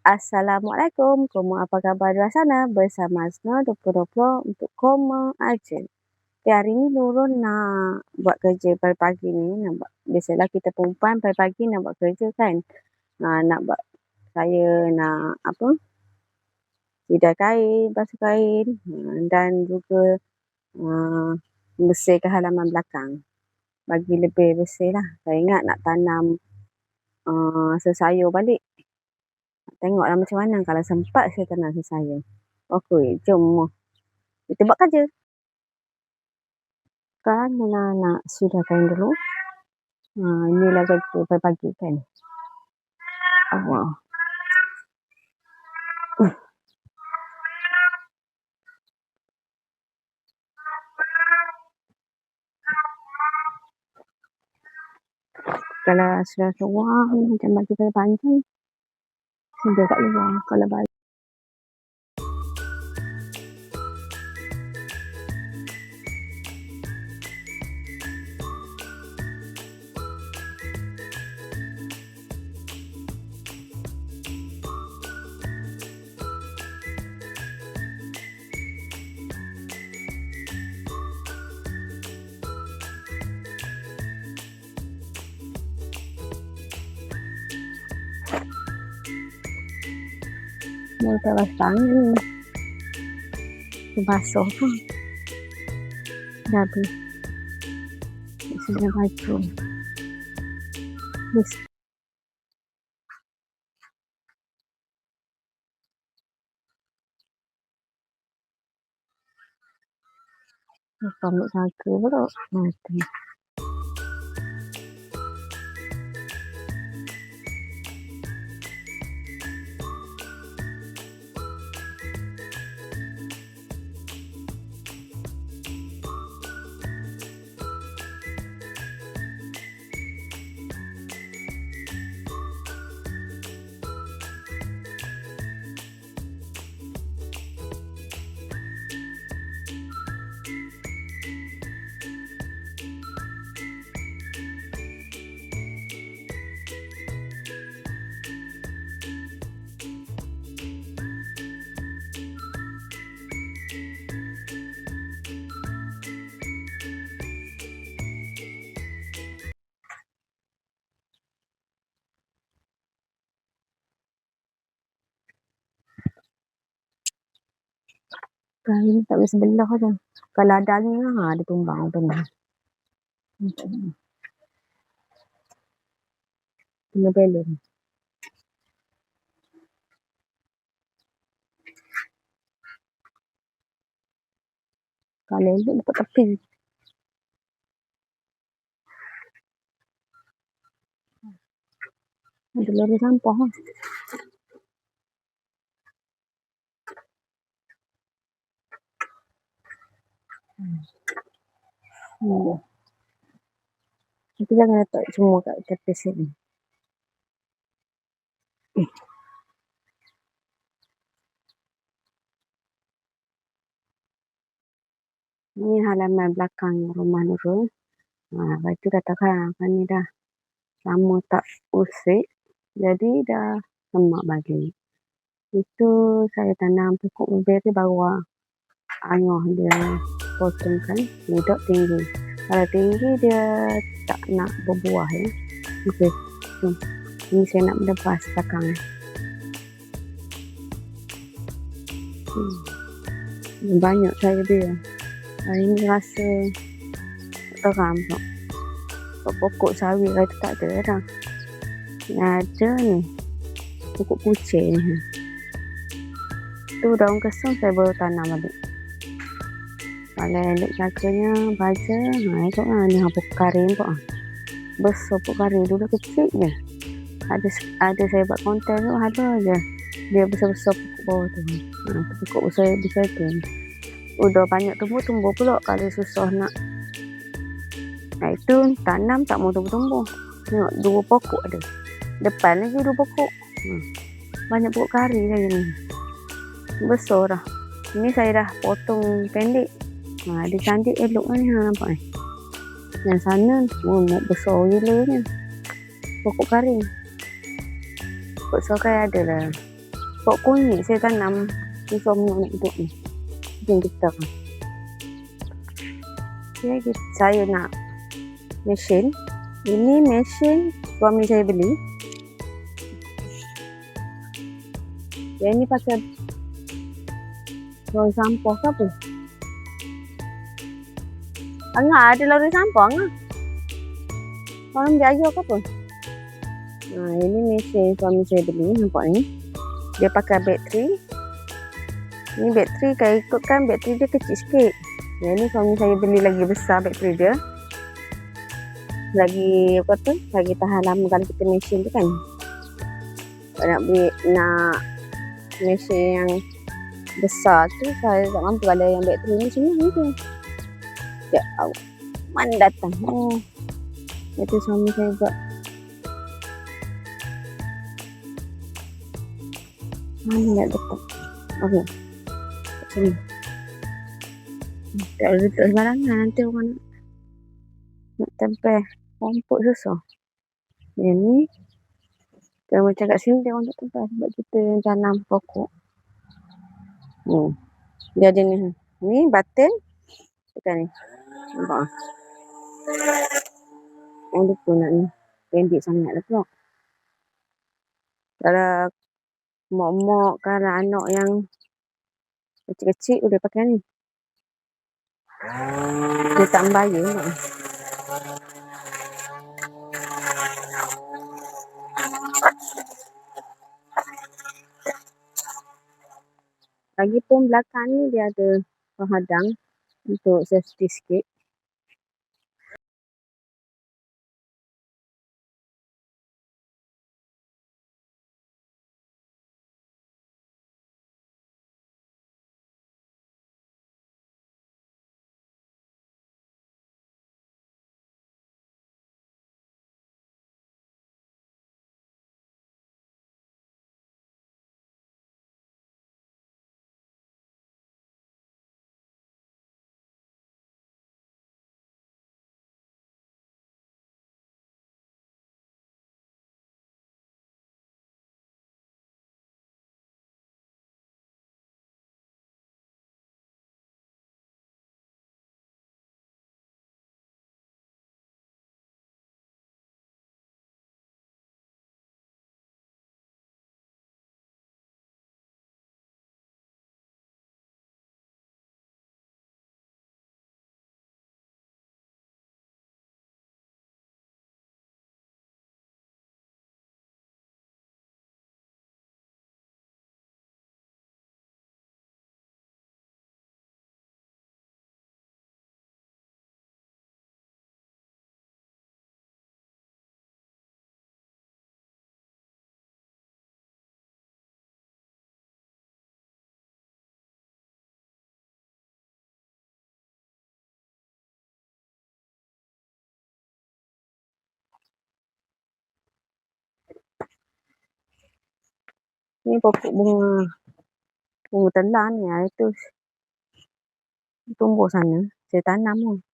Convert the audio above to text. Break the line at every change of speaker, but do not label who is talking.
Assalamualaikum, apa khabar di luar sana? Bersama Asma 2020 untuk koma aja. Tapi hari ni Nurul nak buat kerja pagi-pagi ni. Biasalah kita perempuan pagi-pagi nak buat kerja kan. Nak buat, saya nak sidai kain, basuh kain dan juga membersihkan halaman belakang. Bagi lebih bersih lah. Saya ingat nak tanam sayur balik. Tengoklah macam mana kalau sempat saya tanam sayur. Okey, jom kita buat kerja. Sekarang nak sidai kain dulu. Inilah kerja pagi-pagi kan. Allah. Kalau sudah keluar macam baju panjang, sudah kat luar. Kalau baju mau lepas tangan basuh pun dah habis. Sudah baju yes. Rambut saga pula mati. Kain tak boleh sebelah je. Kalau ada angin dia tumbang benar. Kena belon. Kalau elok dapat tepi. Ada lori sampah lah. Kita jangan letak semua kat tepi sini. Ini halaman belakang rumah Nurul. Lepas tu katakan ni dah lama tak usik. Jadi dah semak balik. Itu saya tanam pokok blueberry baru angah dia potongkan. Duduk tinggi. Kalau tinggi dia tak nak berbuah ya. Okey. Ini saya nak lepas belakang. Banyak saya dia. Hari ni rasa teram pula. Pokok sawit kata tak ada dah. Ada ni. Pokok kucing ni. Tu daun kesung saya baru tanam balik. Kalau elok cakanya baca. Elok lah ni pokok kari pun. Besar pokok kari dulu kecil je. Ada saya buat konten tu ada je. Dia besar-besar pokok bawah tu. Pokok besar tu. Udah banyak tumbuh pula kalau susah nak. Itu tanam tak mau tumbuh. Tengok 2 pokok ada. Depan lagi 2 pokok. Banyak pokok kari lagi ni. Besar dah. Ini saya dah potong pendek. Dia cantik elok ni nampak ni. Yang sana besar gila ni. Pokok kari. Pokok sokai ada lah. Pokok kunyit saya tanam di suami nak hidup ni. Jom kita. Okay, saya nak mesin. Ini mesin suami saya beli. Yang ni pakai lori sampah ke apa? Angah ada lori sampah Angah. Orang biaya ke apa? Nah, ini mesin suami saya beli, nampak ni. Dia pakai bateri. Ni bateri kalau ikutkan bateri dia kecil sikit. Yang ni suami saya beli lagi besar bateri dia. Lagi apa tu? Lagi tahan lama kalau kita mesin tu kan. Nak mesin yang besar tu saya tak mampu kalau yang bateri ni semua ni tu. Ya, mana datang? Oh. Itu suami saya buat. Mana nak datang? Okey. Sini. Tak boleh letak sembarangan, nanti orang nak tempel rumput susah. Yang ni kalau macam kat sini dia orang tak tempel sebab kita yang tanam pokok. Dia ada ni. Ni button tekan ni. Nampak? Lupa nak ni. Pendek sangat lah pula. Kalau mak-mak kalau anak yang kecil-kecil boleh pakai ni. Dia tak membayar tak? Lagipun belakang ni dia ada penghadang untuk safety sikit. Ni pokok bunga telang ni. Itu tumbuh sana. Saya tanam pun.